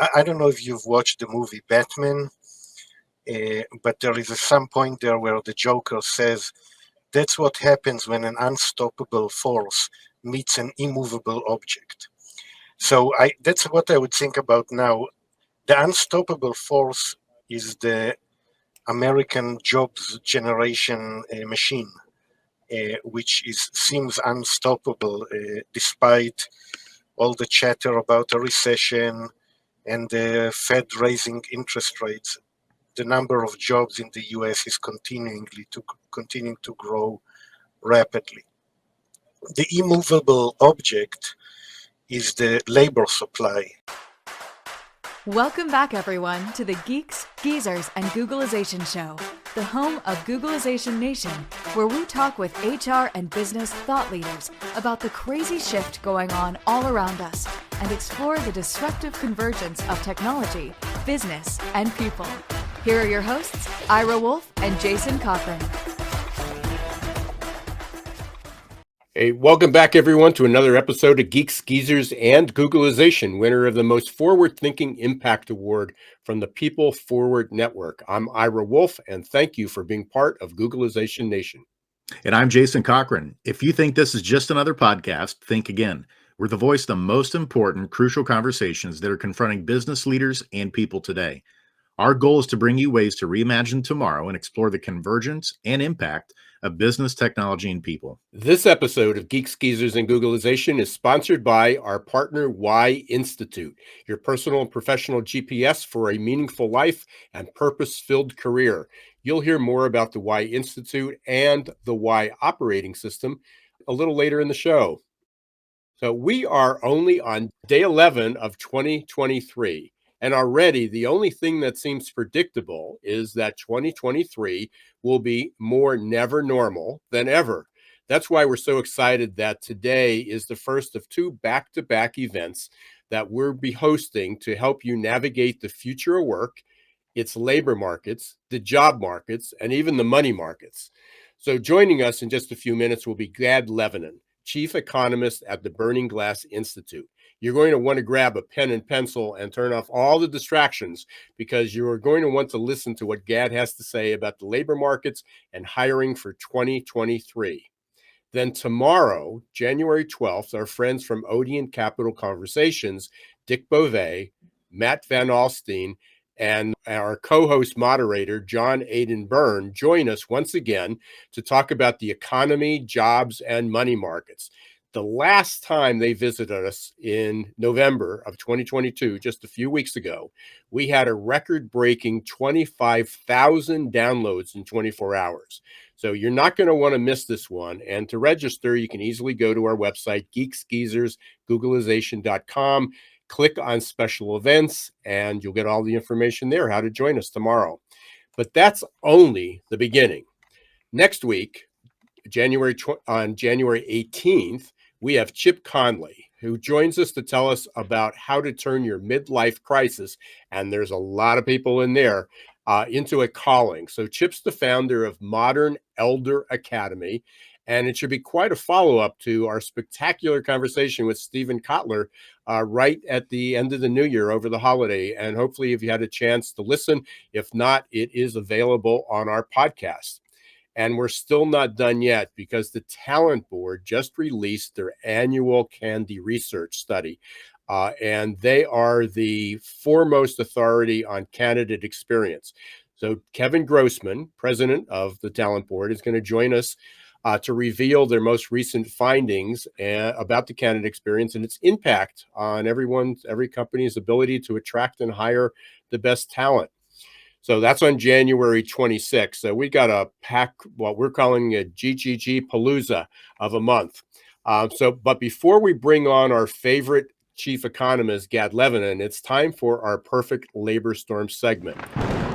I don't know if you've watched the movie Batman, but there is some point there where the Joker says that's what happens when an unstoppable force meets an immovable object. So that's what I would think about now. The unstoppable force is the American jobs generation machine, which seems unstoppable despite all the chatter about a recession and the Fed raising interest rates. The number of jobs in the US is continuing to grow rapidly. The immovable object is the labor supply. Welcome back, everyone, to the Geeks, Geezers, and Googlization Show, the home of Googlization Nation, where we talk with HR and business thought leaders about the crazy shift going on all around us and explore the disruptive convergence of technology, business, and people. Here are your hosts, Ira Wolf and Jason Cochran. Hey, welcome back, everyone, to another episode of Geeks, Geezers, and Googlization, winner of the Most Forward-Thinking Impact Award from the People Forward Network. I'm Ira Wolf, and thank you for being part of Googlization Nation. And I'm Jason Cochran. If you think this is just another podcast, think again. We're the voice of the most important, crucial conversations that are confronting business leaders and people today. Our goal is to bring you ways to reimagine tomorrow and explore the convergence and impact of business, technology, and people. This episode of Geeks, Geezers, and Googlization is sponsored by our partner, Y Institute, your personal and professional GPS for a meaningful life and purpose-filled career. You'll hear more about the Y Institute and the Y operating system a little later in the show. So we are only on day 11 of 2023. And already the only thing that seems predictable is that 2023 will be more never normal than ever. That's why we're so excited that today is the first of two back-to-back events that we'll be hosting to help you navigate the future of work, its labor markets, the job markets, and even the money markets. So joining us in just a few minutes will be Gad Levanon, Chief Economist at the Burning Glass Institute. You're going to want to grab a pen and pencil and turn off all the distractions because you're going to want to listen to what Gad has to say about the labor markets and hiring for 2023. Then tomorrow, January 12th, our friends from Odeon Capital Conversations, Dick Beauvais, Matt Van Alstyne, and our co-host moderator, John Aiden Byrne, join us once again to talk about the economy, jobs, and money markets. The last time they visited us in November of 2022, just a few weeks ago, we had a record-breaking 25,000 downloads in 24 hours. So you're not going to want to miss this one. And to register, you can easily go to our website, geeksgeezers.googlization.com, click on special events, and you'll get all the information there, how to join us tomorrow. But that's only the beginning. Next week, on January 18th, we have Chip Conley, who joins us to tell us about how to turn your midlife crisis, and there's a lot of people in there, into a calling. So Chip's the founder of Modern Elder Academy, and it should be quite a follow-up to our spectacular conversation with Stephen Kotler right at the end of the new year over the holiday. And hopefully, if you had a chance to listen, if not, it is available on our podcast. And we're still not done yet because the Talent Board just released their annual Candy Research study. And they are the foremost authority on candidate experience. So Kevin Grossman, president of the Talent Board, is going to join us to reveal their most recent findings about the candidate experience and its impact on every company's ability to attract and hire the best talent. So that's on January 26th. So we got a pack, what we're calling a GGG Palooza of a month. But before we bring on our favorite chief economist, Gad Levanon, it's time for our Perfect Labor Storm segment.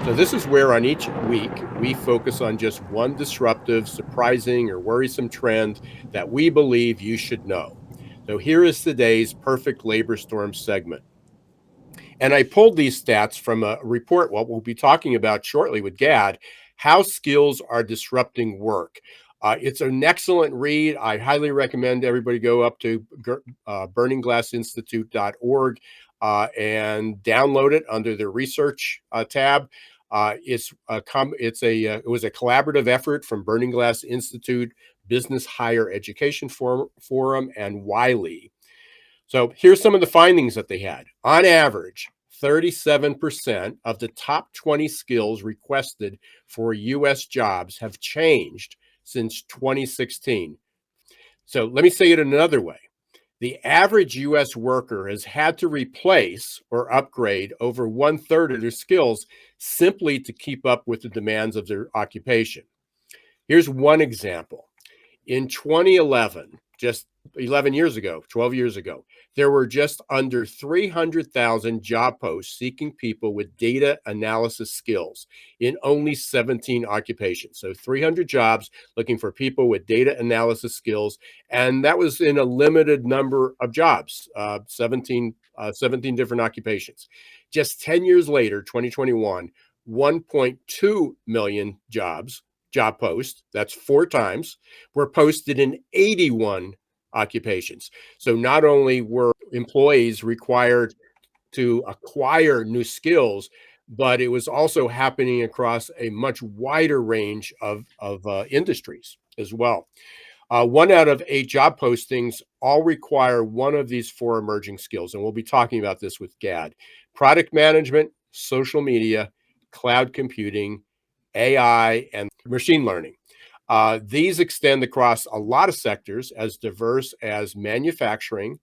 So this is where on each week, we focus on just one disruptive, surprising, or worrisome trend that we believe you should know. So here is today's Perfect Labor Storm segment. And I pulled these stats from a report, what we'll be talking about shortly with Gad, How Skills Are Disrupting Work. It's an excellent read. I highly recommend everybody go up to burningglassinstitute.org and download it under the research tab. It was a collaborative effort from Burning Glass Institute, Business Higher Education Forum, and Wiley. So here's some of the findings that they had. On average, 37% of the top 20 skills requested for U.S. jobs have changed since 2016. So let me say it another way. The average U.S. worker has had to replace or upgrade over 1/3 of their skills simply to keep up with the demands of their occupation. Here's one example. In 2011, just 11 years ago, 12 years ago, there were just under 300,000 job posts seeking people with data analysis skills in only 17 occupations. So 300 jobs looking for people with data analysis skills. And that was in a limited number of jobs, 17 different occupations. Just 10 years later, 2021, 1.2 million job posts, that's 4 times, were posted in 81 occupations. So not only were employees required to acquire new skills, but it was also happening across a much wider range of industries as well. 1 out of 8 job postings all require one of these 4 emerging skills, and we'll be talking about this with Gad. Product management, social media, cloud computing, AI, and machine learning. These extend across a lot of sectors as diverse as manufacturing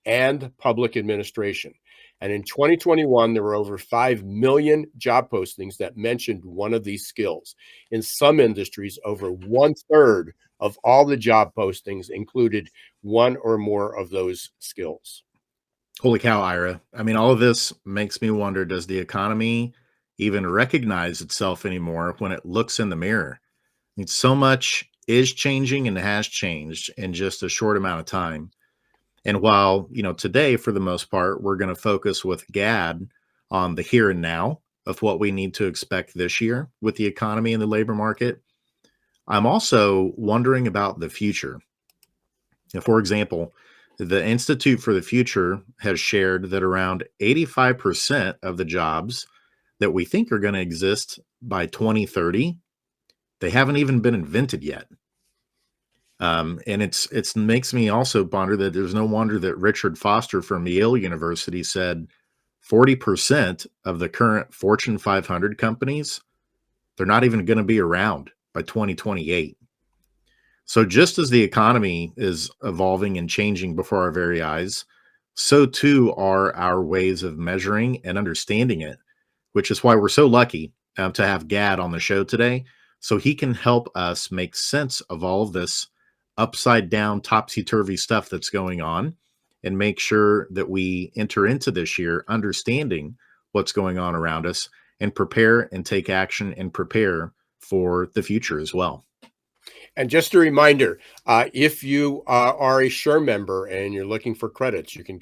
and public administration. And in 2021, there were over 5 million job postings that mentioned one of these skills. In some industries, over 1/3 of all the job postings included one or more of those skills. Holy cow, Ira. I mean, all of this makes me wonder, does the economy even recognize itself anymore when it looks in the mirror? I mean, so much is changing and has changed in just a short amount of time. And while, today, for the most part, we're going to focus with Gad on the here and now of what we need to expect this year with the economy and the labor market, I'm also wondering about the future. For example, the Institute for the Future has shared that around 85% of the jobs that we think are going to exist by 2030, they haven't even been invented yet. And it makes me also ponder that there's no wonder that Richard Foster from Yale University said 40% of the current Fortune 500 companies, they're not even going to be around by 2028. So just as the economy is evolving and changing before our very eyes, so too are our ways of measuring and understanding it, which is why we're so lucky to have Gad on the show today, so he can help us make sense of all of this upside down, topsy-turvy stuff that's going on and make sure that we enter into this year understanding what's going on around us and prepare and take action and prepare for the future as well. And just a reminder, if you are a SHRM member and you're looking for credits, you can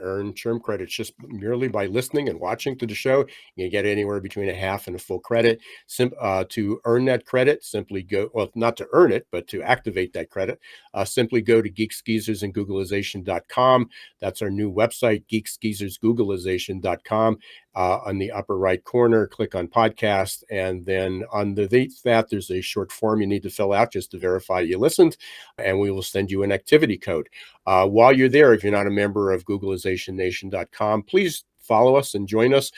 earn SHRM credits just merely by listening and watching to the show. You get anywhere between a half and a full credit. To earn that credit, simply go, well, not to earn it, but to activate that credit, simply go to geeksgeezers.googleization.com. That's our new website, geeksgeezersgoogleization.com. On the upper right corner, click on podcast, and then underneath that, there's a short form you need to fill out just to verify you listened, and we will send you an activity code. While you're there, if you're not a member of GoogleIzationNation.com, please follow us and join us.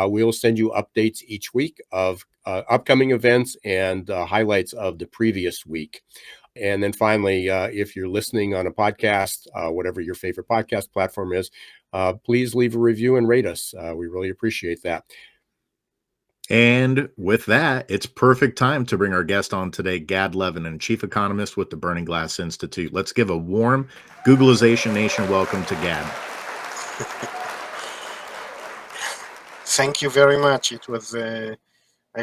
We will send you updates each week of upcoming events and highlights of the previous week. And then finally, if you're listening on a podcast, whatever your favorite podcast platform is, please leave a review and rate us. We really appreciate that. And with that, it's perfect time to bring our guest on today, Gad Levanon, Chief Economist with the Burning Glass Institute. Let's give a warm Googleization Nation welcome to Gad. Thank you very much. It was, I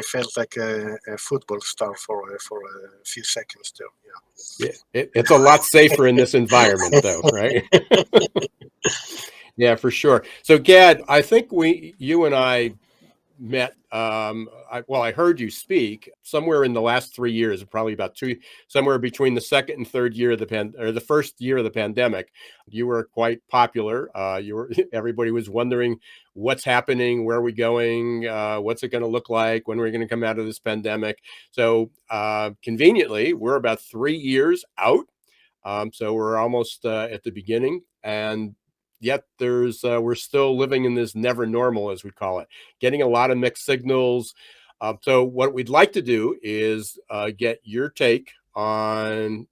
felt like a football star for a few seconds there. Yeah. It's a lot safer in this environment, though, right? Yeah, for sure. So, Gad, I think you and I met, I heard you speak somewhere in the last 3 years, probably about somewhere between the second and third year of the first year of the pandemic. You were quite popular. Everybody was wondering what's happening, where are we going, what's it going to look like, when are we going to come out of this pandemic. So conveniently, we're about 3 years out. So we're almost at the beginning, and yet we're still living in this never normal, as we call it, getting a lot of mixed signals. So what we'd like to do is get your take on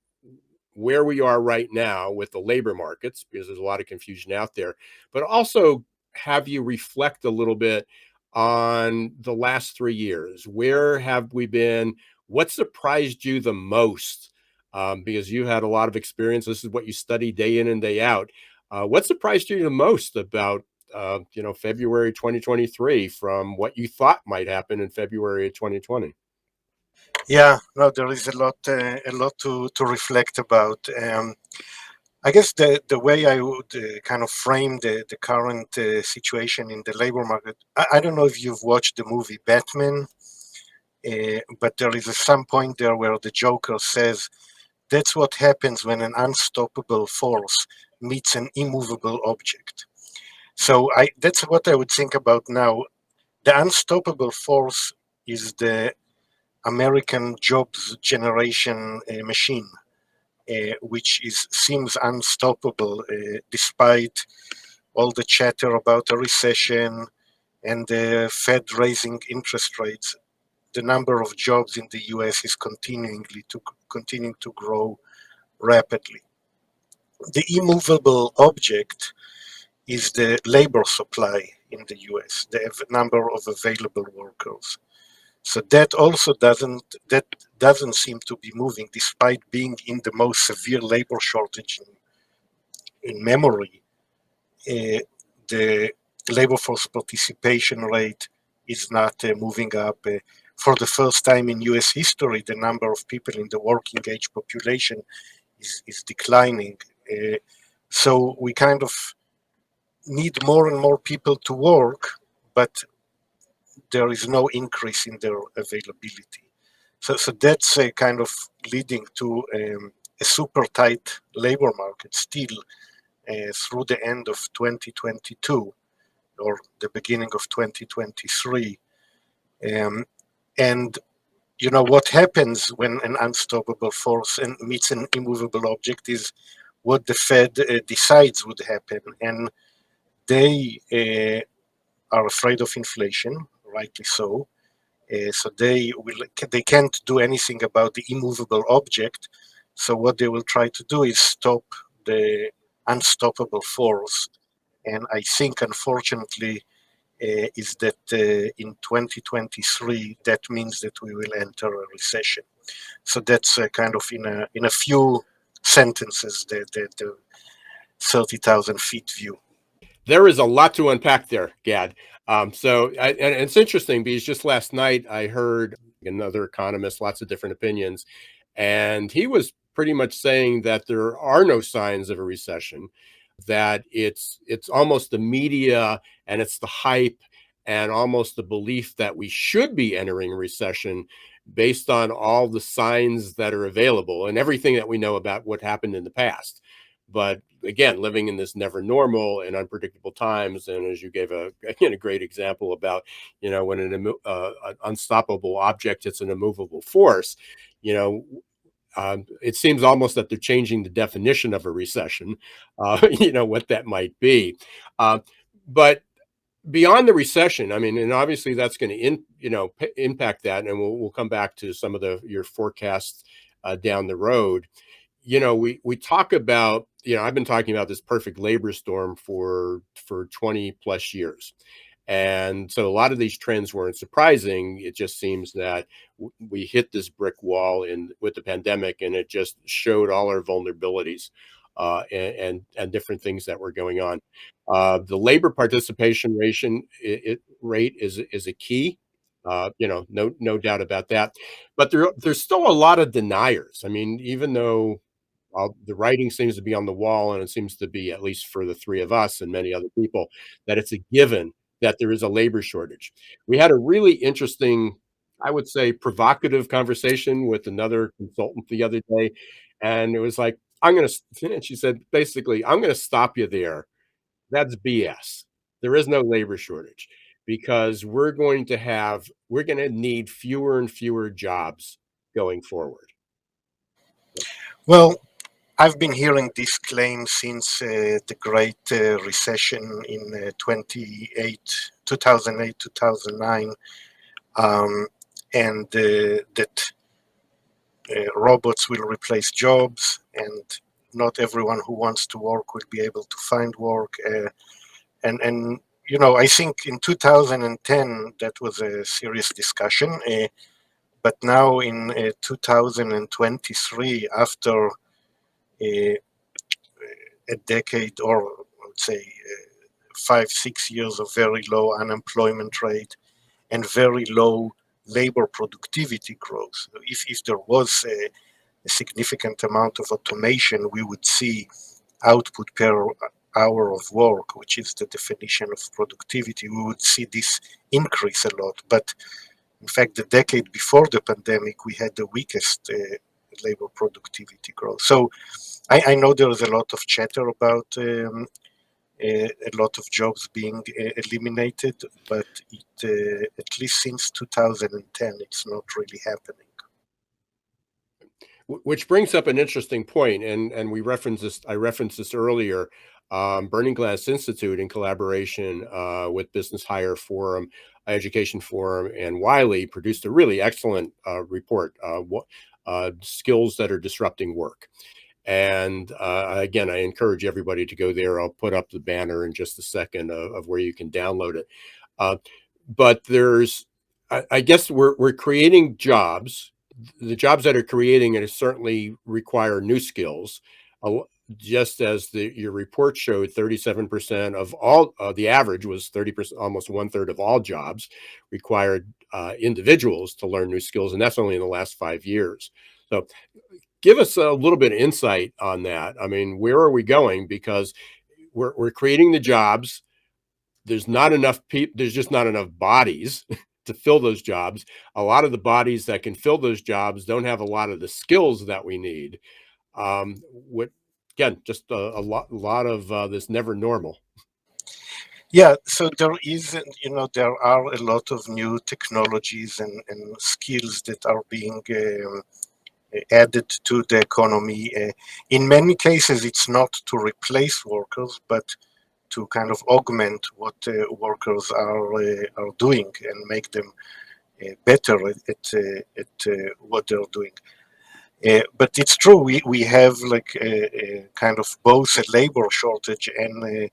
where we are right now with the labor markets, because there's a lot of confusion out there, but also have you reflect a little bit on the last 3 years. Where have we been? What surprised you the most? Because you had a lot of experience. This is what you study day in and day out. What surprised you the most about February 2023 from what you thought might happen in February of 2020? Yeah, no, there is a lot to reflect about. I guess the way I would kind of frame the current situation in the labor market. I don't know if you've watched the movie Batman, but there is some point there where the Joker says that's what happens when an unstoppable force meets an immovable object. So that's what I would think about now. The unstoppable force is the American jobs generation machine, which seems unstoppable despite all the chatter about a recession and the Fed raising interest rates. The number of jobs in the U.S. is continuing to grow rapidly. The immovable object is the labor supply in the U.S., the number of available workers. So that doesn't seem to be moving, despite being in the most severe labor shortage in memory. The labor force participation rate is not moving up. For the first time in U.S. history, the number of people in the working age population is declining. So we kind of need more and more people to work, but there is no increase in their availability. So that's kind of leading to a super tight labor market still through the end of 2022 or the beginning of 2023. And you know what happens when an unstoppable force meets an immovable object is what the Fed decides would happen, and they are afraid of inflation, rightly so. So they can't do anything about the immovable object. So what they will try to do is stop the unstoppable force. And I think, unfortunately, is that in 2023 that means that we will enter a recession. So that's kind of in a few sentences the 30,000 feet view. There is a lot to unpack there, Gad. And it's interesting because just last night I heard another economist, lots of different opinions, and he was pretty much saying that there are no signs of a recession, that it's almost the media and it's the hype and almost the belief that we should be entering a recession based on all the signs that are available and everything that we know about what happened in the past. But again, living in this never normal and unpredictable times, and as you gave a great example about, when an unstoppable object hits an immovable force, you know, it seems almost that they're changing the definition of a recession, what that might be. But beyond the recession, I mean, and obviously that's going to impact that, and we'll come back to some of your forecasts down the road. We talk about, I've been talking about this perfect labor storm for 20 plus years. And so a lot of these trends weren't surprising. It just seems that we hit this brick wall with the pandemic, and it just showed all our vulnerabilities and different things that were going on. The labor participation rate is a key. No doubt about that. But there's still a lot of deniers. I mean, even though the writing seems to be on the wall, and it seems to be, at least for the three of us and many other people, that it's a given that there is a labor shortage. We had a really interesting, I would say, provocative conversation with another consultant the other day, and it was like, and she said, basically, I'm going to stop you there. That's BS. There is no labor shortage because we're going to need fewer and fewer jobs going forward. Well, I've been hearing this claim since the Great Recession in 2008, 2009, and that robots will replace jobs, and not everyone who wants to work will be able to find work. And you know, I think in 2010 that was a serious discussion, but now in 2023, after a decade, or I would say 5-6 years of very low unemployment rate and very low labor productivity growth. If there was a significant amount of automation, we would see output per hour of work, which is the definition of productivity. We would see this increase a lot. But in fact, the decade before the pandemic, we had the weakest labor productivity growth. So I know there is a lot of chatter about a lot of jobs being eliminated, but at least since 2010, it's not really happening. Which brings up an interesting point, and we referenced this. I referenced this earlier. Burning Glass Institute, in collaboration with Business Hire Forum, Education Forum, and Wiley, produced a really excellent report. Skills that are disrupting work. And again, I encourage everybody to go there. I'll put up the banner in just a second of where you can download it. But I guess we're creating jobs. The jobs that are creating it certainly require new skills. Just as your report showed, 37% of all, the average was 30%, almost 1/3 of all jobs required individuals to learn new skills, and that's only in the last 5 years. So give us a little bit of insight on that. I mean, where are we going? Because we're creating the jobs. There's not enough people. There's just not enough bodies to fill those jobs. A lot of the bodies that can fill those jobs don't have a lot of the skills that we need. Again, just a lot of this never normal. Yeah, so there is, there are a lot of new technologies and skills that are being added to the economy. In many cases, it's not to replace workers, but to kind of augment what workers are doing and make them better at what they're doing. But it's true, we have like a kind of both a labor shortage and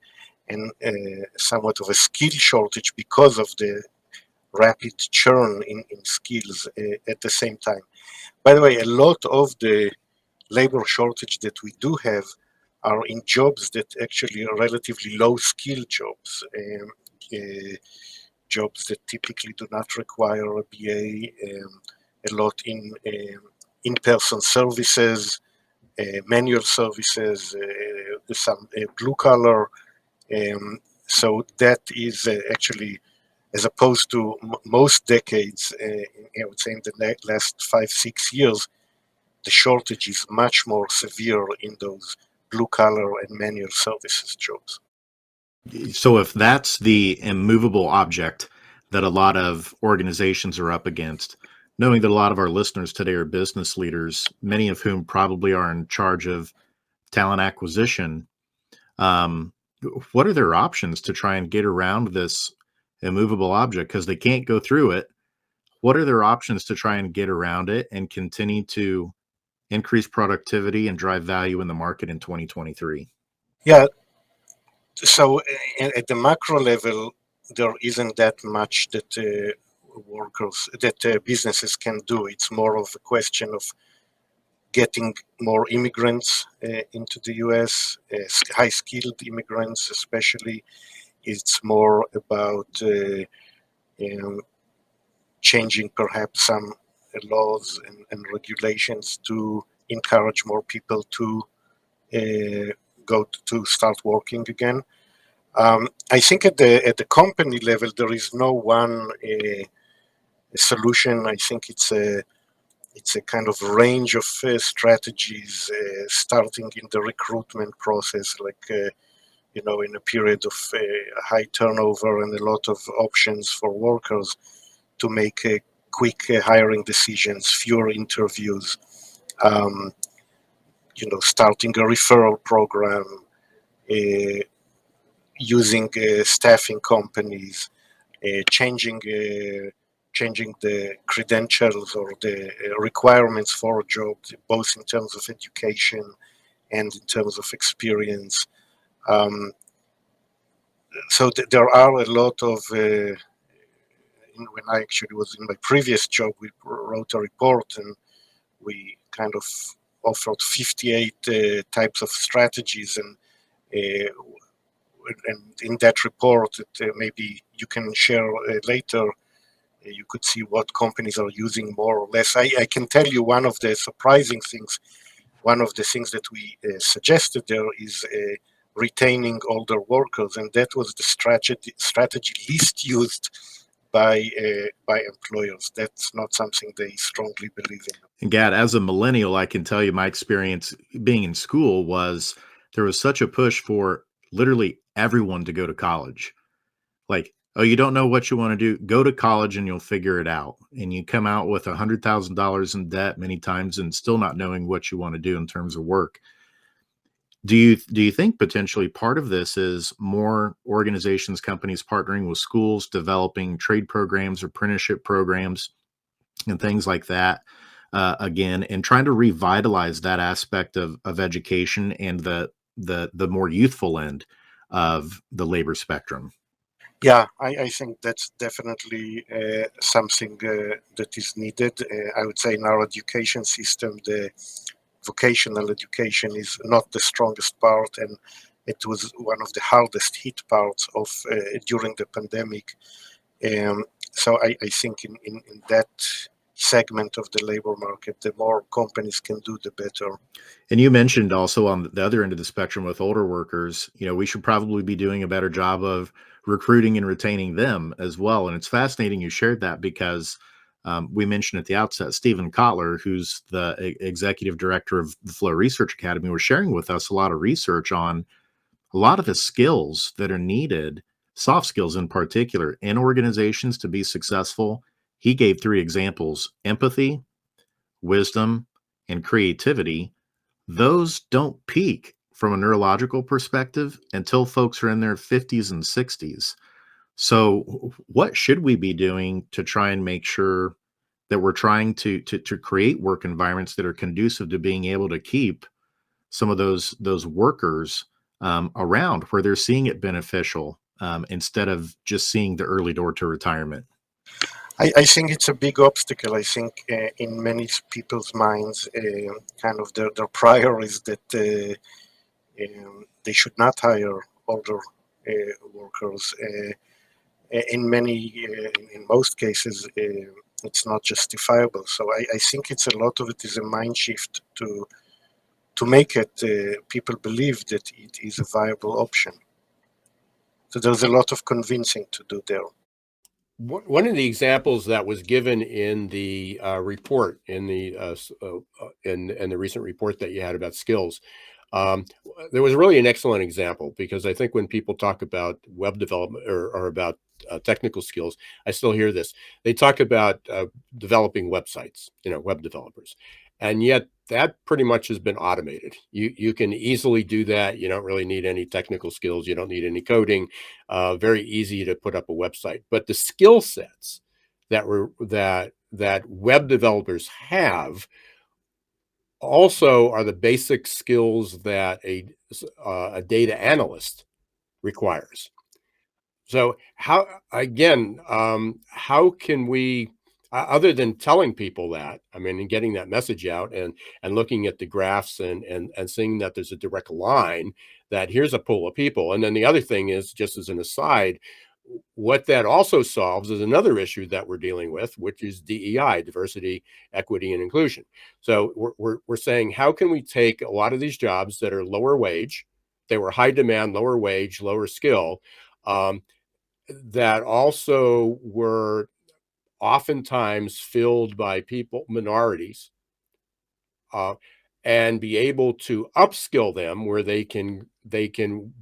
somewhat of a skill shortage because of the rapid churn in skills at the same time. By the way, a lot of the labor shortage that we do have are in jobs that actually are relatively low skill jobs, jobs that typically do not require a BA, a lot in in-person services, manual services, some blue collar. So that is actually, as opposed to most decades, I would say in the last 5-6 years, the shortage is much more severe in those blue collar and manual services jobs. So if that's the immovable object that a lot of organizations are up against, knowing that a lot of our listeners today are business leaders, many of whom probably are in charge of talent acquisition, what are their options to try and get around this immovable object? Because they can't go through it. What are their options to try and get around it and continue to increase productivity and drive value in the market in 2023? Yeah, so at the macro level, there isn't that much that businesses can do. It's more of a question of getting more immigrants into the US, high-skilled immigrants especially. It's more about changing perhaps some laws and regulations to encourage more people to go to start working again. I think at the company level there is no one solution. I think it's a kind of range of strategies, starting in the recruitment process, like in a period of high turnover and a lot of options for workers to make quick hiring decisions, fewer interviews. Um, Starting a referral program, uh, using staffing companies, changing the credentials or the requirements for a job, both in terms of education and in terms of experience. Um, there are a lot of. When I actually was in my previous job, we wrote a report and we kind of offered 58 types of strategies, uh, and in that report, maybe you can share later. You could see what companies are using more or less. I can tell you one of the surprising things. One of the things that we suggested there is retaining older workers, and that was the strategy least used by employers. That's not something they strongly believe in. And Gad, as a millennial, I can tell you my experience being in school was there was such a push for literally everyone to go to college. Like, oh, you don't know what you want to do? Go to college and you'll figure it out. And you come out with $100,000 in debt many times and still not knowing what you want to do in terms of work. Do you think potentially part of this is more organizations, companies partnering with schools, developing trade programs, apprenticeship programs, and things like that? Again, and trying to revitalize that aspect of education and the more youthful end of the labor spectrum. Yeah, I think that's definitely something that is needed. I would say in our education system, the vocational education is not the strongest part, and it was one of the hardest hit parts of during the pandemic. So I think in that segment of the labor market, the more companies can do, the better. And you mentioned also on the other end of the spectrum with older workers, we should probably be doing a better job of recruiting and retaining them as well. And it's fascinating you shared that because we mentioned at the outset, Stephen Kotler, who's the executive director of the Flow Research Academy, was sharing with us a lot of research on a lot of the skills that are needed, soft skills in particular, in organizations to be successful. He gave 3 examples: empathy, wisdom, and creativity. Those don't peak from a neurological perspective until folks are in their 50s and 60s. So what should we be doing to try and make sure that we're trying to create work environments that are conducive to being able to keep some of those workers around where they're seeing it beneficial, instead of just seeing the early door to retirement? I think it's a big obstacle. I think in many people's minds, kind of their prior is that they should not hire older workers. In most cases, it's not justifiable. So I think it's a lot of it is a mind shift to make it people believe that it is a viable option. So there's a lot of convincing to do there. One of the examples that was given in the report, in the in the recent report that you had about skills, there was really an excellent example, because I think when people talk about web development or about technical skills, I still hear this. They talk about developing websites, web developers, and yet that pretty much has been automated. You can easily do that. You don't really need any technical skills. You don't need any coding. Very easy to put up a website. But the skill sets that web developers have also are the basic skills that a data analyst requires. So how can we, other than telling people that, and getting that message out and looking at the graphs and seeing that there's a direct line, that here's a pool of people. And then the other thing is, just as an aside, what that also solves is another issue that we're dealing with, which is DEI, diversity, equity, and inclusion. So we're saying, how can we take a lot of these jobs that are lower wage, they were high demand, lower wage, lower skill, that also were oftentimes filled by people, minorities, uh, and be able to upskill them where they can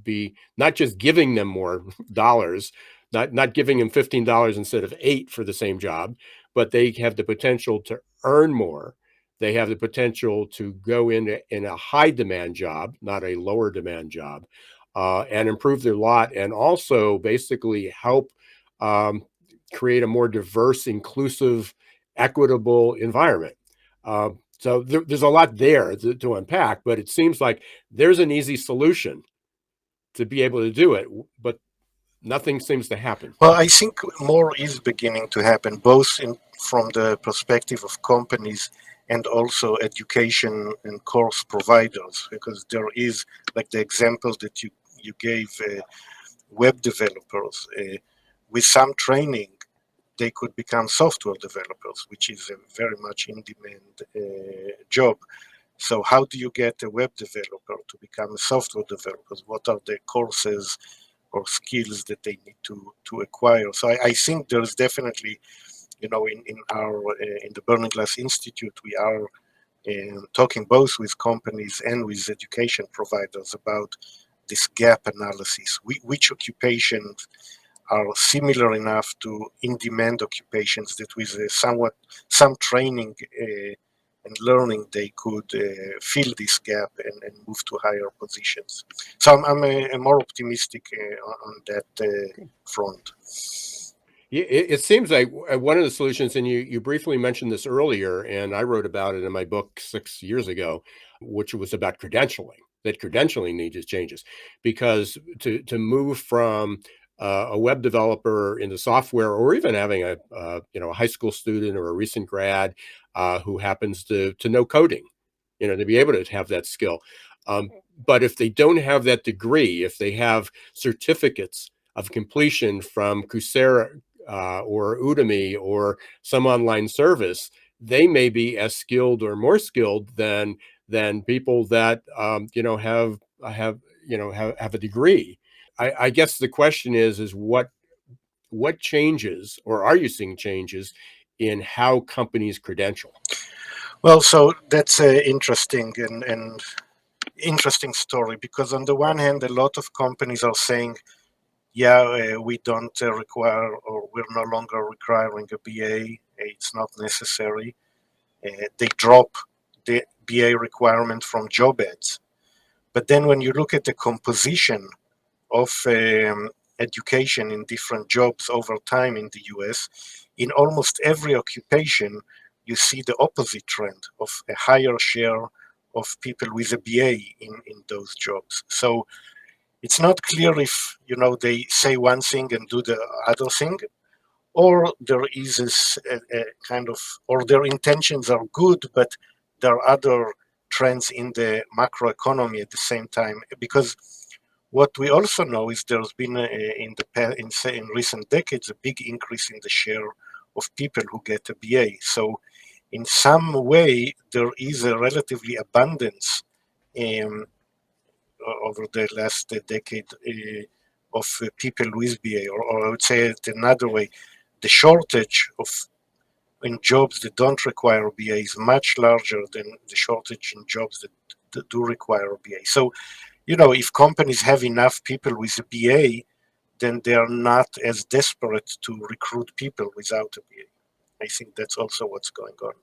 be not just giving them more dollars, not giving them $15 instead of 8 for the same job, but they have the potential to earn more. They have the potential to go in a high demand job, not a lower demand job, and improve their lot, and also basically help um, create a more diverse, inclusive, equitable environment. So there's a lot there to unpack, but it seems like there's an easy solution to be able to do it, but nothing seems to happen. Well, I think more is beginning to happen, both from the perspective of companies and also education and course providers, because there is, like the example that you gave, web developers, with some training, they could become software developers, which is a very much in demand job. So how do you get a web developer to become a software developer? What are the courses or skills that they need to acquire? So I think there's definitely, in the Burning Glass Institute, we are talking both with companies and with education providers about this gap analysis. Which occupations are similar enough to in-demand occupations that with some training and learning they could fill this gap and move to higher positions. So I'm more optimistic on that front. It seems like one of the solutions, and you briefly mentioned this earlier, and I wrote about it in my book 6 years ago, which was about credentialing. That credentialing needs changes, because to move from a web developer into software, or even having a high school student or a recent grad who happens to know coding, to be able to have that skill. But if they don't have that degree, if they have certificates of completion from Coursera or Udemy or some online service, they may be as skilled or more skilled than people that have a degree. I guess the question is what changes, or are you seeing changes in how companies credential? Well, so that's interesting and interesting story, because on the one hand, a lot of companies are saying, yeah, we don't require, or we're no longer requiring a BA. It's not necessary. They drop the BA requirement from job ads. But then when you look at the composition of education in different jobs over time in the US, in almost every occupation, you see the opposite trend of a higher share of people with a BA in those jobs. So it's not clear if they say one thing and do the other thing, or there is a kind of, or their intentions are good, but there are other trends in the macroeconomy at the same time. Because what we also know is there's been in recent decades a big increase in the share of people who get a BA. So in some way there is a relatively abundance um, over the last decade of people with BA, or I would say it another way, the shortage of in jobs that don't require a BA is much larger than the shortage in jobs that do require a BA. So, if companies have enough people with a BA, then they are not as desperate to recruit people without a BA. I think that's also what's going on.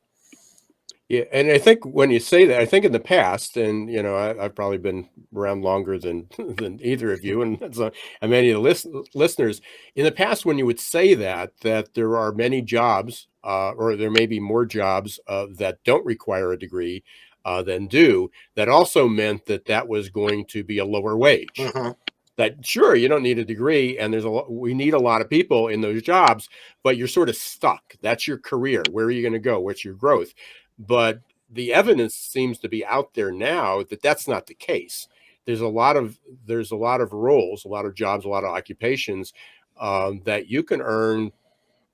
Yeah, and I think when you say that, I think in the past, and I've probably been around longer than than either of you, and so, and many of the listeners. In the past, when you would say that there are many jobs, or there may be more jobs that don't require a degree than do, that also meant that was going to be a lower wage. Mm-hmm. That sure, you don't need a degree, and we need a lot of people in those jobs, but you're sort of stuck. That's your career. Where are you going to go? What's your growth? But the evidence seems to be out there now that that's not the case. There's a lot of roles, a lot of jobs, a lot of occupations that you can earn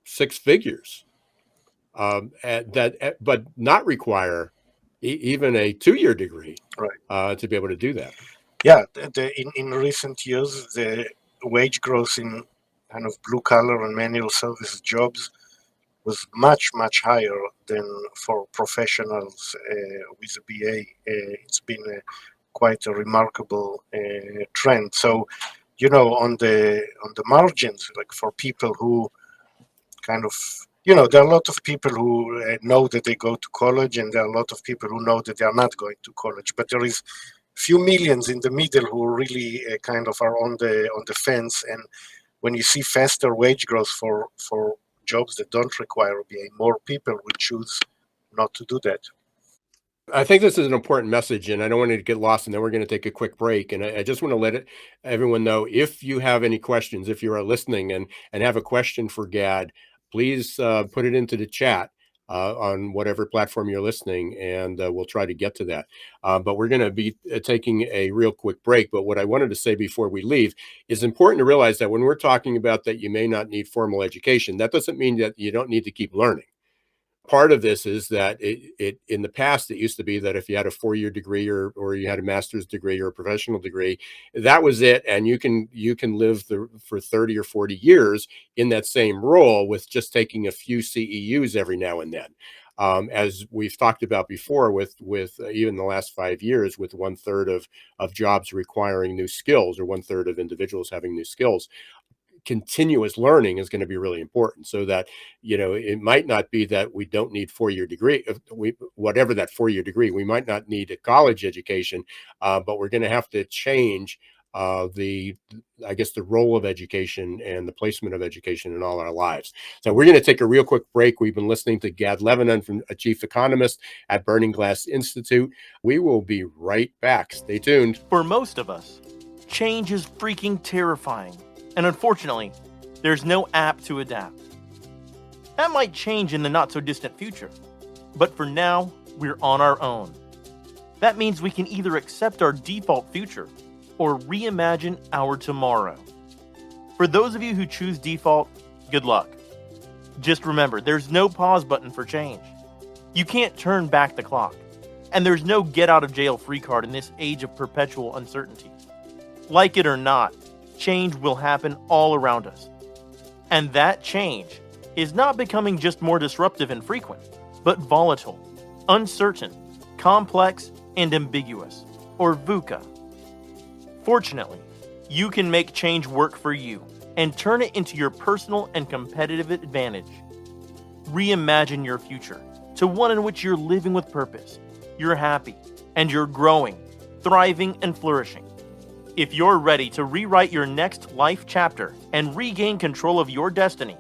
6 figures, but not require even a 2-year degree Right. to be able to do that. Yeah, in recent years, the wage growth in kind of blue collar and manual service jobs was much higher than for professionals with a BA. It's been quite a remarkable trend. So, on the margins, like for people who kind of, there are a lot of people who know that they go to college, and there are a lot of people who know that they are not going to college. But there is few millions in the middle who really kind of are on the fence. And when you see faster wage growth for jobs that don't require a BA, more people will choose not to do that. I think this is an important message, and I don't want it to get lost. And then we're going to take a quick break. And I just want to let everyone know, if you have any questions, if you are listening and have a question for Gad, please put it into the chat on whatever platform you're listening, and we'll try to get to that. But we're going to be taking a real quick break. But what I wanted to say before we leave is important to realize that when we're talking about that you may not need formal education, that doesn't mean that you don't need to keep learning. Part of this is that it in the past, it used to be that if you had a 4-year degree or you had a master's degree or a professional degree, that was it. And you can live for 30 or 40 years in that same role with just taking a few CEUs every now and then. As we've talked about before, with even the last 5 years, with 1/3 of jobs requiring new skills, or 1/3 of individuals having new skills, continuous learning is going to be really important. So that, it might not be that we don't need 4-year degree, whatever that 4-year degree, we might not need a college education, but we're going to have to change the role of education and the placement of education in all our lives. So we're going to take a real quick break. We've been listening to Gad Levanon, from a chief economist at Burning Glass Institute. We will be right back. Stay tuned. For most of us, change is freaking terrifying. And unfortunately, there's no app to adapt. That might change in the not-so-distant future. But for now, we're on our own. That means we can either accept our default future or reimagine our tomorrow. For those of you who choose default, good luck. Just remember, there's no pause button for change. You can't turn back the clock. And there's no get-out-of-jail-free card in this age of perpetual uncertainty. Like it or not, change will happen all around us. And that change is not becoming just more disruptive and frequent, but volatile, uncertain, complex, and ambiguous, or VUCA. Fortunately, you can make change work for you and turn it into your personal and competitive advantage. Reimagine your future to one in which you're living with purpose, you're happy, and you're growing, thriving, and flourishing. If you're ready to rewrite your next life chapter and regain control of your destiny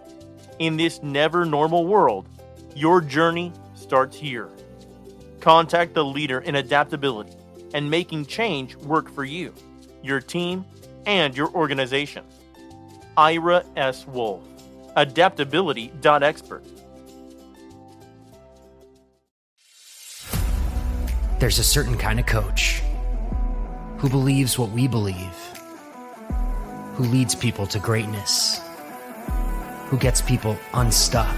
in this never normal world, your journey starts here. Contact the leader in adaptability and making change work for you, your team, and your organization. Ira S. Wolf, adaptability.expert. There's a certain kind of coach who believes what we believe, who leads people to greatness, who gets people unstuck,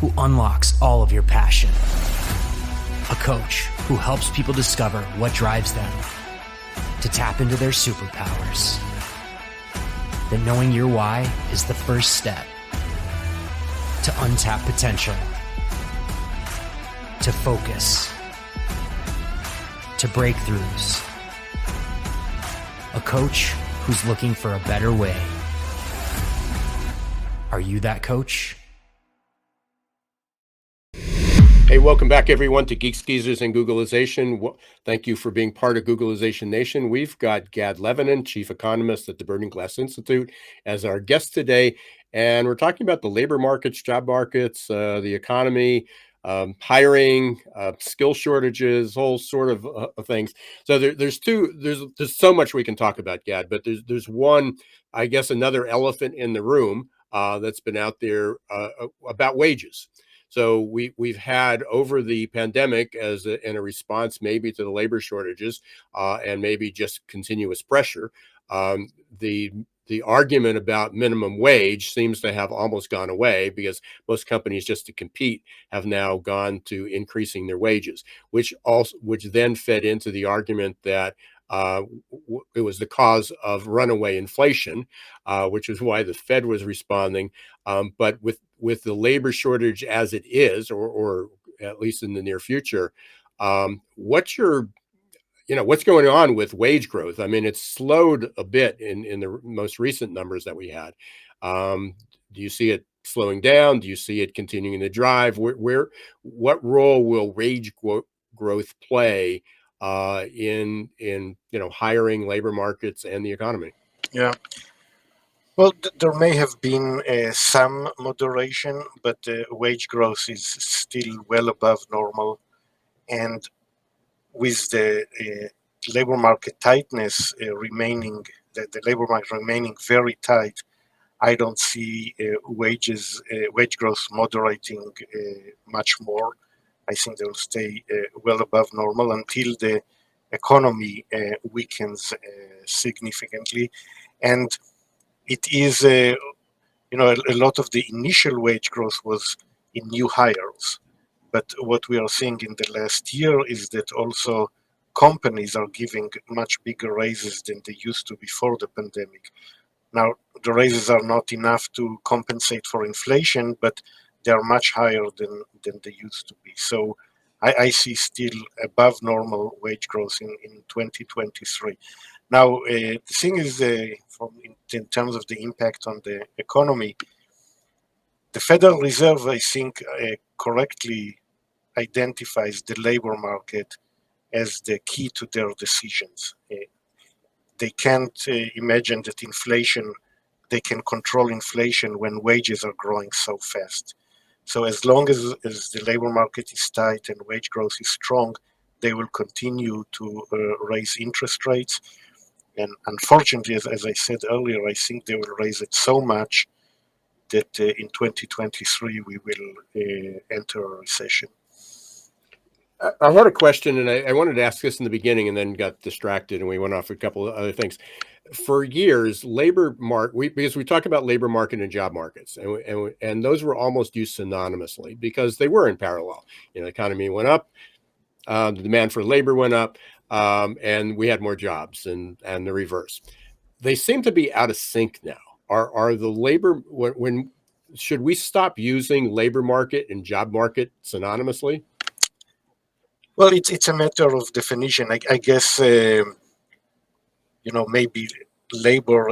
who unlocks all of your passion. A coach who helps people discover what drives them, to tap into their superpowers. That knowing your why is the first step to untap potential, to focus, to breakthroughs. A coach who's looking for a better way. Are you that coach? Hey, welcome back, everyone, to Geeks, Geezers, and Googleization. Thank you for being part of Googleization Nation. We've got Gad Levanon, chief economist at the Burning Glass Institute, as our guest today. And we're talking about the labor markets, job markets, the economy, hiring, skill shortages, whole sort of things. So there's so much we can talk about, Gad, but there's one, I guess, another elephant in the room that's been out there about wages. So we've had, over the pandemic, in a response maybe to the labor shortages and maybe just continuous pressure, the argument about minimum wage seems to have almost gone away, because most companies, just to compete, have now gone to increasing their wages, which then fed into the argument that it was the cause of runaway inflation, which is why the Fed was responding. But with the labor shortage as it is, or at least in the near future, what's going on with wage growth? I mean, it's slowed a bit in the most recent numbers that we had. Do you see it slowing down? Do you see it continuing to drive? What role will wage growth play in hiring, labor markets, and the economy? Yeah. Well, there may have been some moderation, but wage growth is still well above normal. And with the labor market tightness the labor market remaining very tight, I don't see wage growth moderating much more. I think they will stay well above normal until the economy weakens significantly. And it is, a lot of the initial wage growth was in new hires. But what we are seeing in the last year is that also companies are giving much bigger raises than they used to before the pandemic. Now, the raises are not enough to compensate for inflation, but they are much higher than they used to be. So I see still above normal wage growth in 2023. Now, the thing is, in terms of the impact on the economy, the Federal Reserve, I think, correctly identifies the labor market as the key to their decisions. They can't imagine that they can control inflation when wages are growing so fast. So as long as the labor market is tight and wage growth is strong, they will continue to raise interest rates. And unfortunately, as I said earlier, I think they will raise it so much that in 2023 we will enter a recession. I had a question, and I wanted to ask this in the beginning, and then got distracted, and we went off a couple of other things. For years, because we talk about labor market and job markets, and those were almost used synonymously because they were in parallel. The economy went up, the demand for labor went up, and we had more jobs, and the reverse. They seem to be out of sync now. Are the labor when should we stop using labor market and job market synonymously? Well, it's a matter of definition. I guess, maybe labor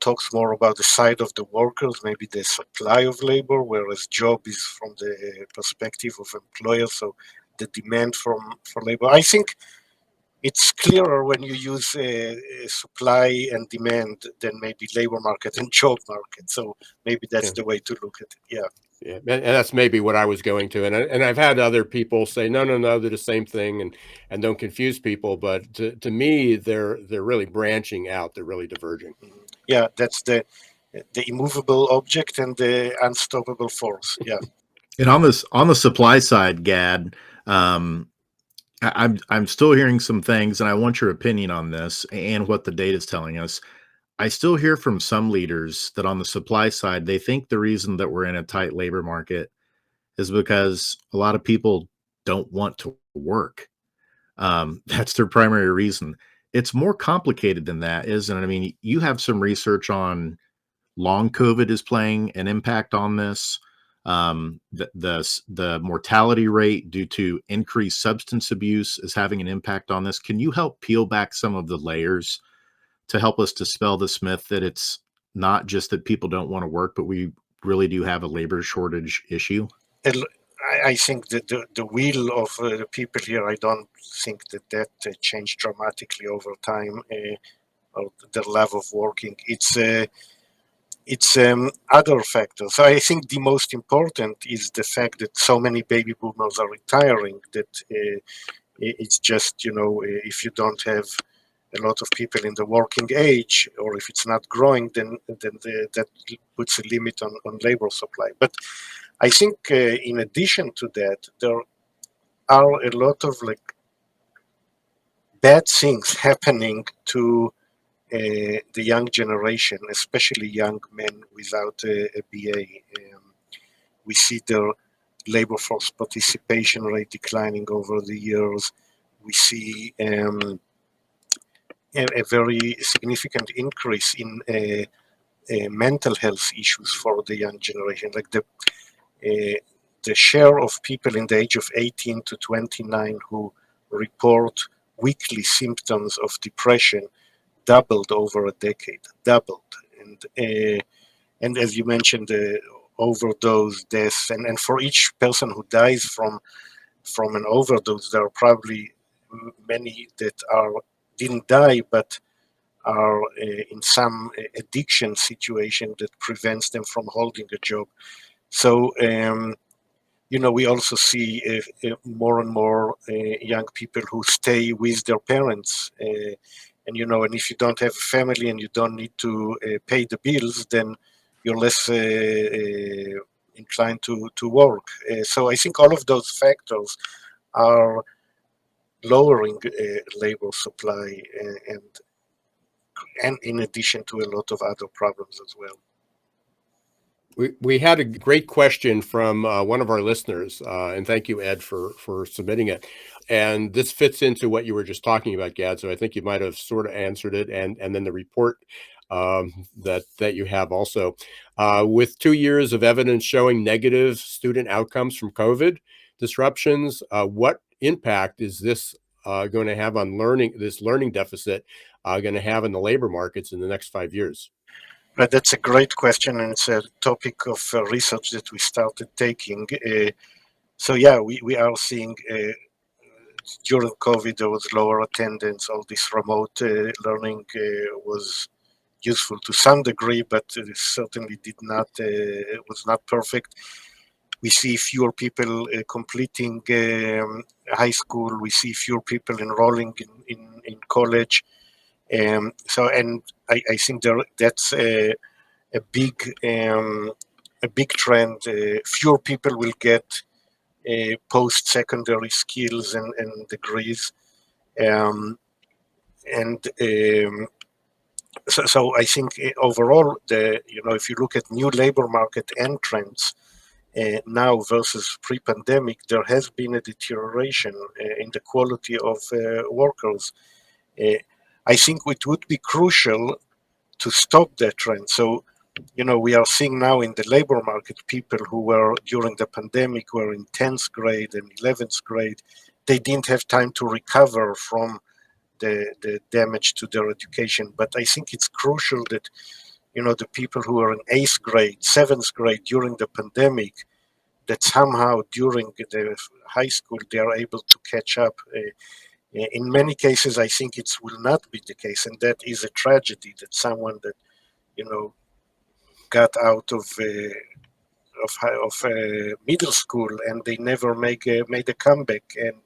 talks more about the side of the workers, maybe the supply of labor, whereas job is from the perspective of employers, so the demand for labor. I think it's clearer when you use supply and demand than maybe labor market and job market. So maybe that's the way to look at it. Yeah. Yeah, and that's maybe what I was going to, and I've had other people say no, they're the same thing, and don't confuse people. But to me, they're really branching out. They're really diverging. Yeah, that's the immovable object and the unstoppable force. Yeah. And on the supply side, Gad, I'm still hearing some things, and I want your opinion on this and what the data is telling us. I still hear from some leaders that on the supply side, they think the reason that we're in a tight labor market is because a lot of people don't want to work. That's their primary reason. It's more complicated than that, isn't it? I mean, you have some research on long COVID is playing an impact on this. The mortality rate due to increased substance abuse is having an impact on this. Can you help peel back some of the layers to help us dispel this myth that it's not just that people don't want to work, but we really do have a labor shortage issue? I think that the will of the people here, I don't think that changed dramatically over time, or their love of working. It's other factors. So I think the most important is the fact that so many baby boomers are retiring that it's just, if you don't have a lot of people in the working age, or if it's not growing, then that puts a limit on labor supply. But I think in addition to that, there are a lot of bad things happening to the young generation, especially young men without a BA. We see their labor force participation rate declining over the years. We see a very significant increase in mental health issues for the young generation. Like the share of people in the age of 18 to 29 who report weekly symptoms of depression doubled over a decade, doubled. And as you mentioned, the overdose deaths, and for each person who dies from an overdose, there are probably many that didn't die, but are in some addiction situation that prevents them from holding a job. So, we also see more and more young people who stay with their parents. And if you don't have a family and you don't need to pay the bills, then you're less inclined to work. So I think all of those factors are lowering labor supply, and in addition to a lot of other problems as well. We had a great question from one of our listeners, and thank you, Ed, for submitting it. And this fits into what you were just talking about, Gad. So I think you might have sort of answered it, and then the report that you have also. With 2 years of evidence showing negative student outcomes from COVID disruptions, what impact is this going to have on this learning deficit going to have in the labor markets in the next 5 years? But that's a great question, and it's a topic of research that we started taking. So yeah, we are seeing during COVID there was lower attendance. All this remote learning was useful to some degree, but it certainly was not perfect. We see fewer people completing high school. We see fewer people enrolling in college. And I think that's a big trend. Fewer people will get post-secondary skills and degrees, so I think overall, if you look at new labor market entrants now versus pre-pandemic, there has been a deterioration in the quality of workers. I think it would be crucial to stop that trend. So, we are seeing now in the labor market people who were during the pandemic were in 10th grade and 11th grade. They didn't have time to recover from the damage to their education. But I think it's crucial that, the people who are in 8th grade, 7th grade during the pandemic, that somehow during the high school they are able to catch up. In many cases, I think it will not be the case, and that is a tragedy that someone that got out of middle school and they never made a comeback, and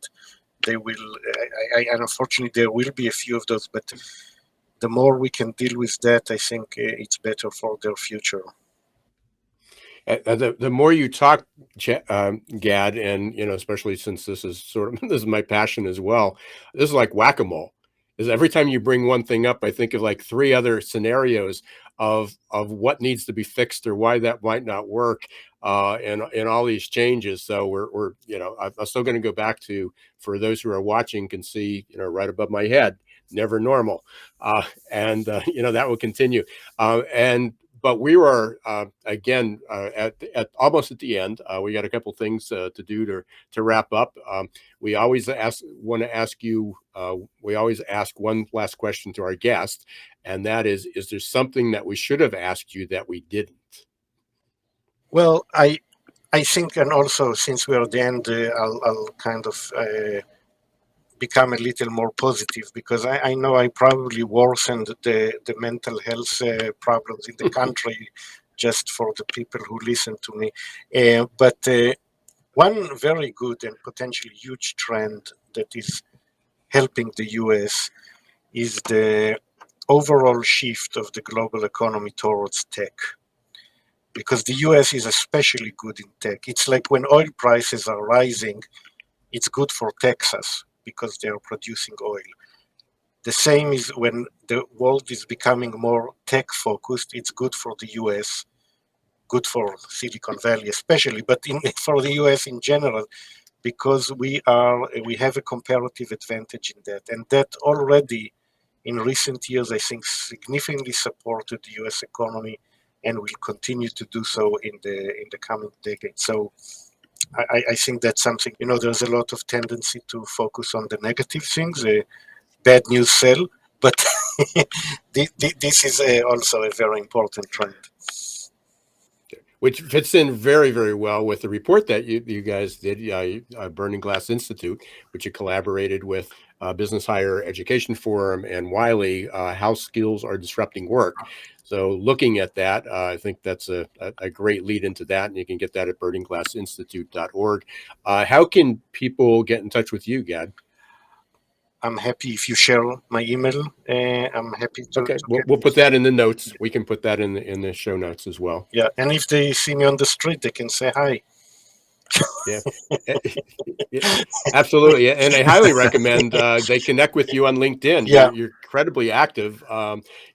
they will. And unfortunately, there will be a few of those, but the more we can deal with that, I think it's better for their future. The more you talk, Gad, and especially since this is this is my passion as well. This is like whack-a-mole. Is every time you bring one thing up, I think of like 3 other scenarios of what needs to be fixed or why that might not work, and all these changes. So we're I'm still going to go back to, for those who are watching can see right above my head, never normal, and that will continue, But we were again at almost at the end. We got a couple things to do to wrap up. We always want to ask you. We always ask one last question to our guest, and that is there something that we should have asked you that we didn't? Well, I think, and also since we're at the end, I'll kind of become a little more positive, because I know I probably worsened the mental health problems in the country just for the people who listen to me. But one very good and potentially huge trend that is helping the US is the overall shift of the global economy towards tech. Because the US is especially good in tech. It's like when oil prices are rising, it's good for Texas because they are producing oil. The same is when the world is becoming more tech focused, it's good for the US, good for Silicon Valley especially, but for the US in general, because we have a comparative advantage in that. And that already in recent years, I think, significantly supported the U.S. economy and will continue to do so in the coming decade. So I think that's something, there's a lot of tendency to focus on the negative things, bad news sell, but this is also a very important trend. Which fits in very, very well with the report that you guys did, Burning Glass Institute, which you collaborated with Business Higher Education Forum and Wiley, How Skills Are Disrupting Work. So looking at that, I think that's a great lead into that, and you can get that at burningglassinstitute.org. How can people get in touch with you, Gad? I'm happy if you share my email. I'm happy to. Okay, we'll put that in the notes. We can put that in the show notes as well. Yeah, and if they see me on the street, they can say hi. Yeah, absolutely. And I highly recommend they connect with you on LinkedIn. Yeah. You're incredibly active.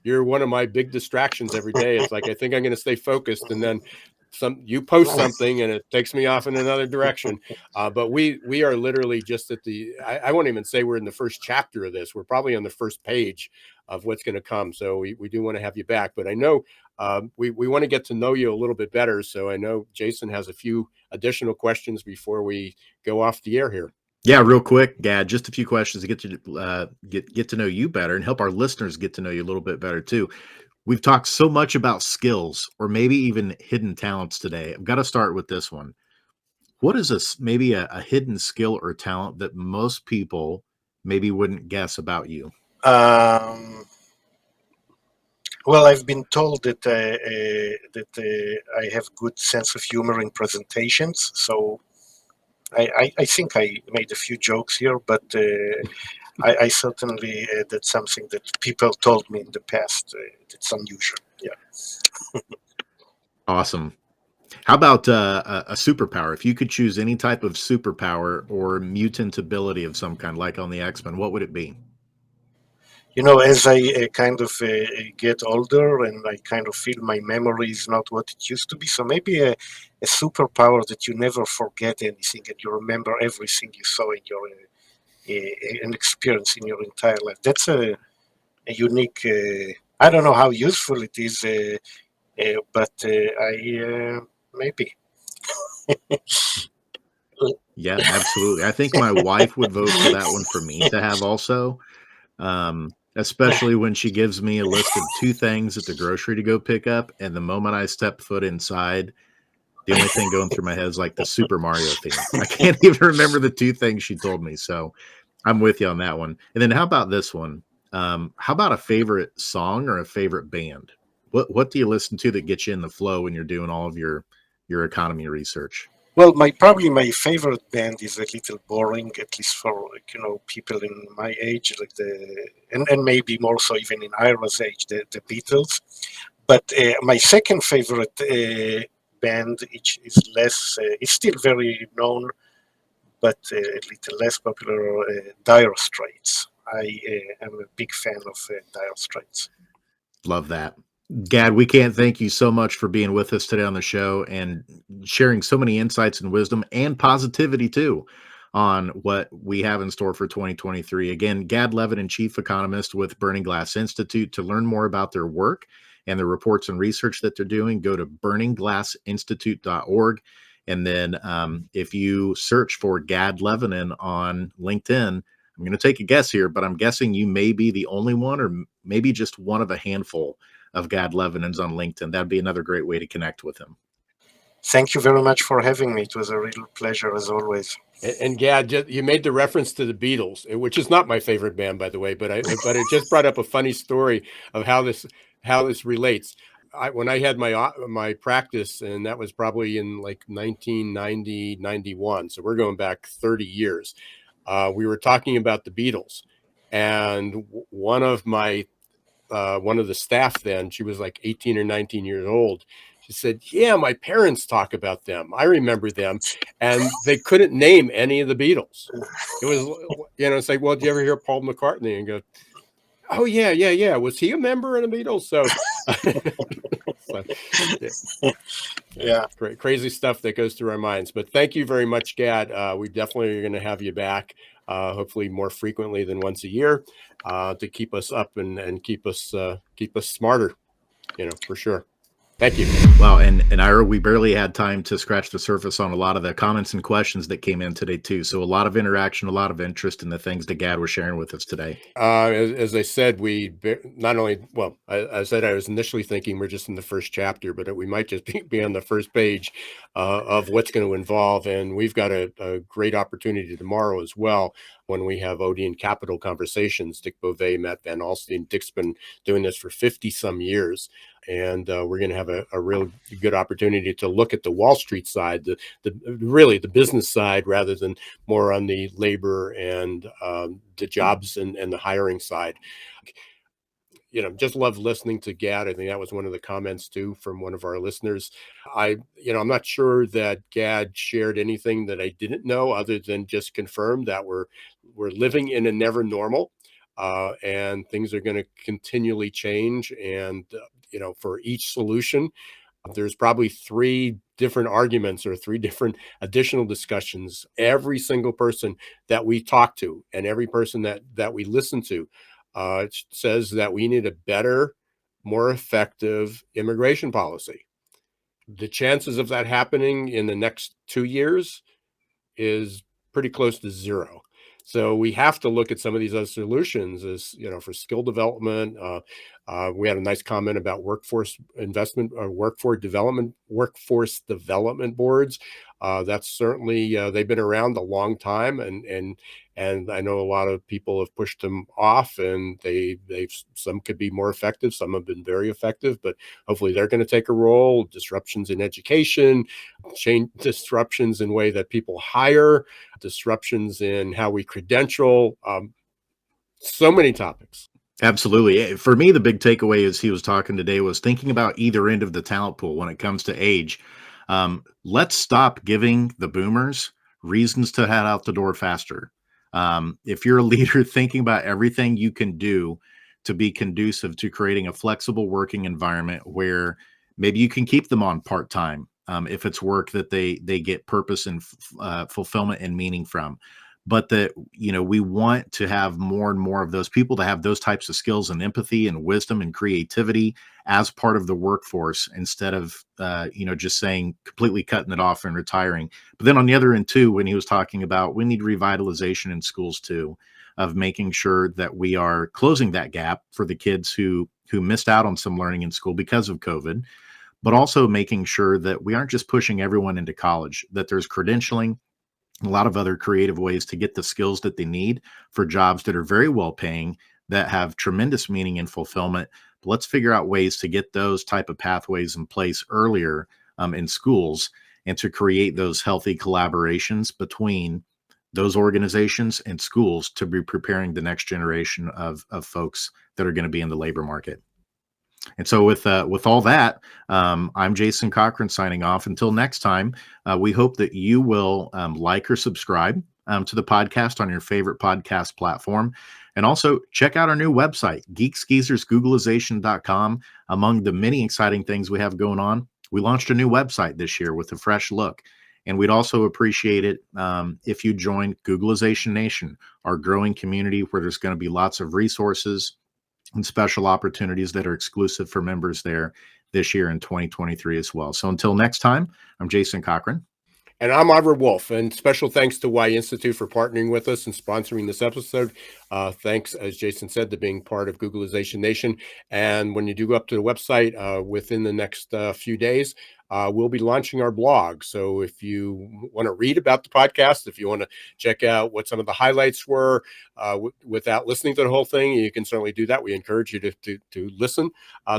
You're one of my big distractions every day. It's like I think I'm going to stay focused, and then you post something and it takes me off in another direction. But we are literally just at I won't even say we're in the first chapter of this. We're probably on the first page of what's going to come. So we do want to have you back. But I know we want to get to know you a little bit better. So I know Jason has a few additional questions before we go off the air here. Yeah, real quick, Gad, just a few questions to get to know you better and help our listeners get to know you a little bit better too. We've talked so much about skills or maybe even hidden talents today. I've got to start with this one. What is maybe a hidden skill or talent that most people maybe wouldn't guess about you? Well, I've been told that I have good sense of humor in presentations. So I think I made a few jokes here, but I certainly that's something that people told me in the past. It's unusual. Yeah. Awesome. How about a superpower? If you could choose any type of superpower or mutant ability of some kind, like on the X-Men, what would it be? As I kind of get older and I kind of feel my memory is not what it used to be. So maybe a superpower that you never forget anything and you remember everything you saw in your an experience in your entire life. That's a unique. I don't know how useful it is, but I maybe. Yeah, absolutely. I think my wife would vote for that one for me to have also. Especially when she gives me a list of 2 things at the grocery to go pick up. And the moment I step foot inside, the only thing going through my head is like the Super Mario theme. I can't even remember the 2 things she told me. So I'm with you on that one. And then how about this one? How about a favorite song or a favorite band? What do you listen to that gets you in the flow when you're doing all of your economy research? Well, probably my favorite band is a little boring, at least for people in my age, like and maybe more so even in Ira's age, the Beatles. But my second favorite band, which is less, is still very known, but a little less popular, Dire Straits. I am a big fan of Dire Straits. Love that. Gad, we can't thank you so much for being with us today on the show and sharing so many insights and wisdom and positivity too on what we have in store for 2023. Again, Gad Levanon, Chief Economist with Burning Glass Institute. To learn more about their work and the reports and research that they're doing, go to burningglassinstitute.org. And then if you search for Gad Levanon on LinkedIn, I'm going to take a guess here, but I'm guessing you may be the only one or maybe just one of a handful of Gad Levanons on LinkedIn. That'd be another great way to connect with him. Thank you very much for having me. It was a real pleasure as always. And Gad, you made the reference to the Beatles, which is not my favorite band, by the way, but it just brought up a funny story of how this relates. When I had my practice, and that was probably in like 1990, 91. So we're going back 30 years. We were talking about the Beatles, and one of the staff then, she was like 18 or 19 years old. She said, yeah, my parents talk about them. I remember them. And they couldn't name any of the Beatles. It was, it's like, well, did you ever hear Paul McCartney? And go, oh, yeah. Was he a member in the Beatles? So, yeah. Crazy stuff that goes through our minds. But thank you very much, Gad. We definitely are going to have you back. hopefully more frequently than once a year, to keep us up and keep us smarter, for sure. Thank you. Wow, and Ira, we barely had time to scratch the surface on a lot of the comments and questions that came in today too. So a lot of interaction, a lot of interest in the things that Gad was sharing with us today. As I said, we not only, well, I said I was initially thinking we're just in the first chapter, but we might just be on the first page of what's going to involve. And we've got a great opportunity tomorrow as well, when we have Odeon Capital Conversations. Dick Beauvais, Matt Van Alstyne. Dick's been doing this for 50 some years. And we're going to have a real good opportunity to look at the Wall Street side, really the business side, rather than more on the labor and the jobs and the hiring side. Just love listening to Gad. I think that was one of the comments too from one of our listeners. I'm not sure that Gad shared anything that I didn't know, other than just confirm that we're living in a never normal, and things are going to continually change. And for each solution, there's probably 3 different arguments or 3 different additional discussions. Every single person that we talk to and every person that we listen to says that we need a better, more effective immigration policy. The chances of that happening in the next 2 years is pretty close to 0. So we have to look at some of these other solutions, as for skill development. We had a nice comment about workforce investment or workforce development boards. That's certainly, they've been around a long time, and I know a lot of people have pushed them off, and some could be more effective, some have been very effective, but hopefully they're going to take a role. Disruptions in education, disruptions in way that people hire, disruptions in how we credential, so many topics. Absolutely. For me, the big takeaway as he was talking today was thinking about either end of the talent pool when it comes to age. Let's stop giving the boomers reasons to head out the door faster. If you're a leader, thinking about everything you can do to be conducive to creating a flexible working environment where maybe you can keep them on part-time, if it's work that they get purpose and fulfillment and meaning from. But that, we want to have more and more of those people to have those types of skills and empathy and wisdom and creativity as part of the workforce, instead of, just saying completely cutting it off and retiring. But then on the other end too, when he was talking about we need revitalization in schools too, of making sure that we are closing that gap for the kids who missed out on some learning in school because of COVID, but also making sure that we aren't just pushing everyone into college, that there's credentialing, a lot of other creative ways to get the skills that they need for jobs that are very well paying, that have tremendous meaning and fulfillment. But let's figure out ways to get those type of pathways in place earlier in schools, and to create those healthy collaborations between those organizations and schools to be preparing the next generation of folks that are going to be in the labor market. And so with all that, I'm Jason Cochran signing off. Until next time, we hope that you will like or subscribe to the podcast on your favorite podcast platform. And also check out our new website, geeksgeezersgoogleization.com. Among the many exciting things we have going on, we launched a new website this year with a fresh look. And we'd also appreciate it if you join Googleization Nation, our growing community where there's going to be lots of resources and special opportunities that are exclusive for members there this year in 2023 as well. So until next time, I'm Jason Cochran. And I'm Ira Wolf, and special thanks to Y Institute for partnering with us and sponsoring this episode. Thanks, as Jason said, to being part of Googleization Nation. And when you do go up to the website within the next few days, we'll be launching our blog. So if you want to read about the podcast, if you want to check out what some of the highlights were without listening to the whole thing, you can certainly do that. We encourage you to listen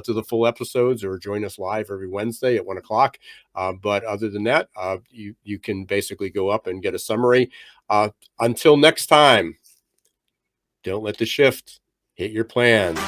to the full episodes or join us live every Wednesday at 1:00. But other than that, you can basically go up and get a summary. Until next time, don't let the shift hit your plans.